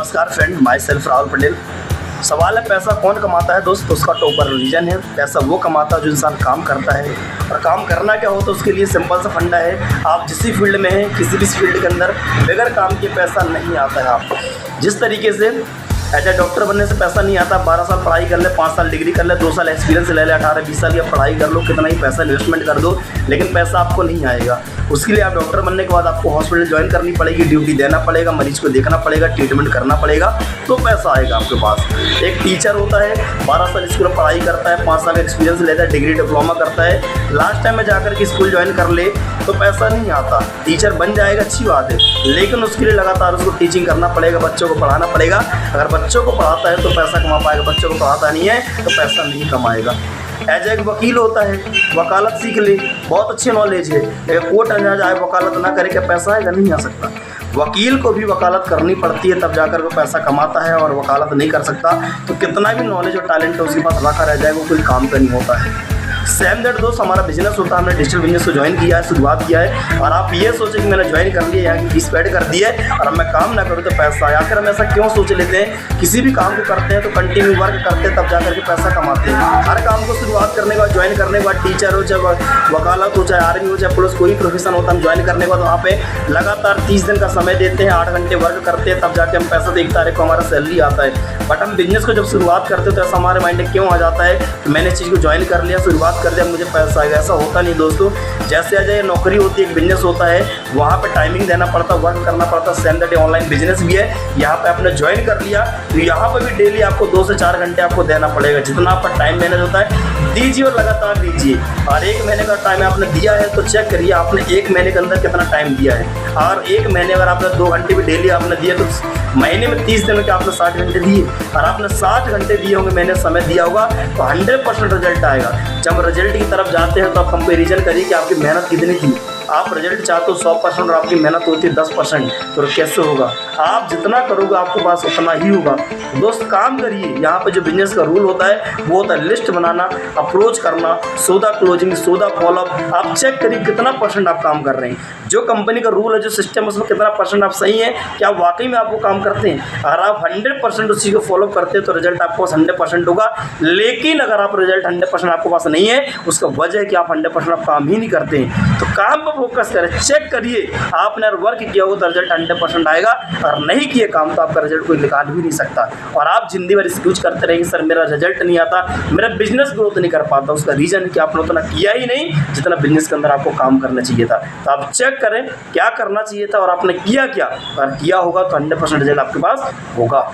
नमस्कार friend, my self Rahul Patel. सवाल है पैसा कौन कमाता है दोस्त। उसका टॉपर रीजन है पैसा वो कमाता है जो इंसान काम करता है। और काम करना क्या होता है उसके लिए सिंपल सा फंडा है। आप जिस फील्ड में हैं, किसी भी फील्ड के अंदर बगैर काम के पैसा नहीं आता है। आप जिस तरीके से एज ए डॉक्टर बनने से पैसा नहीं आता। 12 साल पढ़ाई कर ले, 5 साल डिग्री कर ले, 2 साल एक्सपीरियंस ले ले, 18-20 साल की पढ़ाई कर लो, कितना ही पैसा इन्वेस्टमेंट कर दो, लेकिन पैसा आपको नहीं आएगा। उसके लिए आप डॉक्टर बनने के बाद आपको हॉस्पिटल ज्वाइन करनी पड़ेगी, ड्यूटी देना पड़ेगा, मरीज को देखना पड़ेगा, ट्रीटमेंट करना पड़ेगा, तो पैसा आएगा आपके पास। एक टीचर होता है, 12 साल स्कूल में पढ़ाई करता है, 5 साल एक्सपीरियंस लेता है, डिग्री डिप्लोमा करता है, लास्ट टाइम में जाकर के स्कूल ज्वाइन कर ले तो पैसा नहीं आता। टीचर बन जाएगा अच्छी बात है, लेकिन उसके लिए लगातार उसको टीचिंग करना पड़ेगा, बच्चों को पढ़ाना पड़ेगा। अगर बच्चों को पढ़ाता है तो पैसा कमा पाएगा, बच्चों को पढ़ाता नहीं है तो पैसा नहीं कमाएगा। एज एक वकील होता है, वकालत सीख ले, बहुत अच्छी नॉलेज है, लेकिन कोर्ट अंजाज आए वकालत ना करे क्या पैसा आएगा? नहीं आ सकता। वकील को भी वकालत करनी पड़ती है तब जाकर वो पैसा कमाता है, और वकालत नहीं कर सकता तो कितना भी नॉलेज और टैलेंट है उसके पास रखा रह जाएगा, कोई काम का नहीं होता है। सेम दैट दोस्त हमारा बिजनेस होता है। हमने डिजिटल बिजनेस को ज्वाइन किया है, शुरुआत किया है, और आप ये सोचें कि मैंने ज्वाइन कर लिया, यहाँ की फीस पेड कर दी है और अब मैं काम ना करूँ तो पैसा आया। आखिर हम ऐसा क्यों सोच लेते हैं? किसी भी काम को करते हैं तो कंटिन्यू वर्क करते हैं तब जाकर के पैसा कमाते हैं। हर काम को शुरुआत करने के बाद, ज्वाइन करने के बाद, टीचर हो चाहे वकालत हो, चाहे आर्मी हो, चाहे पुलिस, कोई प्रोफेशन होता है, हम ज्वाइन करने के बाद वहाँ पे लगातार 30 दिन का समय देते हैं, 8 घंटे वर्क करते हैं, तब जाके हम पैसा 1 तारीख को हमारा सैलरी आता है। बट हम बिजनेस को जब शुरुआत करते हैं तो ऐसा हमारे माइंड में क्यों आ जाता है कि मैंने इस चीज़ को ज्वाइन कर लिया, शुरुआत कर दिया, मुझे पैसा आएगा। ऐसा होता नहीं दोस्तों। जैसे आज नौकरी होती है, एक बिजनेस होता है, वहाँ पे टाइमिंग देना पड़ता है, वर्क करना पड़ता है। सेम दैट ऑनलाइन बिजनेस भी है, यहाँ पे आपने ज्वाइन कर लिया तो यहाँ पे भी डेली आपको 2 से 4 घंटे आपको देना पड़ेगा। जितना आपका टाइम मैनेज होता है दीजिए और लगातार दीजिए। और 1 महीने का टाइम आपने दिया है तो चेक करिए आपने 1 महीने के अंदर कितना टाइम दिया है। और 1 महीने अगर आपने 2 घंटे भी डेली आपने दिए तो महीने में 30 दिन में क्या आपने 60 घंटे दिए, और आपने 60 घंटे दिए होंगे, मैंने समय दिया होगा तो 100% रिजल्ट आएगा। जब रिजल्ट की तरफ जाते हैं तो आप कंपेरिजन करिए कि आपकी मेहनत कितनी थी। आप रिजल्ट चाहते हो 100% और आपकी मेहनत होती है 10%, तो कैसे होगा? आप जितना करोगे आपके पास उतना ही होगा। दोस्त काम करिए। यहाँ पे जो बिजनेस का रूल होता है वो होता है लिस्ट बनाना, अप्रोच करना, सौदा क्लोजिंग, सौदा फॉलोअप। आप चेक करिए कितना % आप काम कर रहे हैं, जो कंपनी का रूल है, जो सिस्टम है, उसमें कितना % आप सही हैं, क्या वाकई में आप वो काम करते हैं। अगर आप 100% उसी को फॉलो करते हैं तो रिजल्ट आपको 100% होगा। लेकिन अगर आप रिजल्ट 100% आपके पास नहीं है, उसका वजह है कि आप 100% आप काम ही नहीं करते हैं। तो काम पर फोकस करें, चेक करिए। आपने अगर वर्क किया हो तो रिजल्ट 100% आएगा, और नहीं किए काम तो आपका रिजल्ट कोई निकाल भी नहीं सकता। और आप जिंदगी भर एक्सक्यूज करते रहेंगे, सर मेरा रिजल्ट नहीं आता, मेरा बिजनेस ग्रोथ नहीं कर पाता। उसका रीज़न है कि आपने उतना किया ही नहीं जितना बिजनेस के अंदर आपको काम करना चाहिए था। तो आप चेक करें क्या करना चाहिए था और आपने किया क्या। अगर किया होगा तो 100% रिजल्ट आपके पास होगा।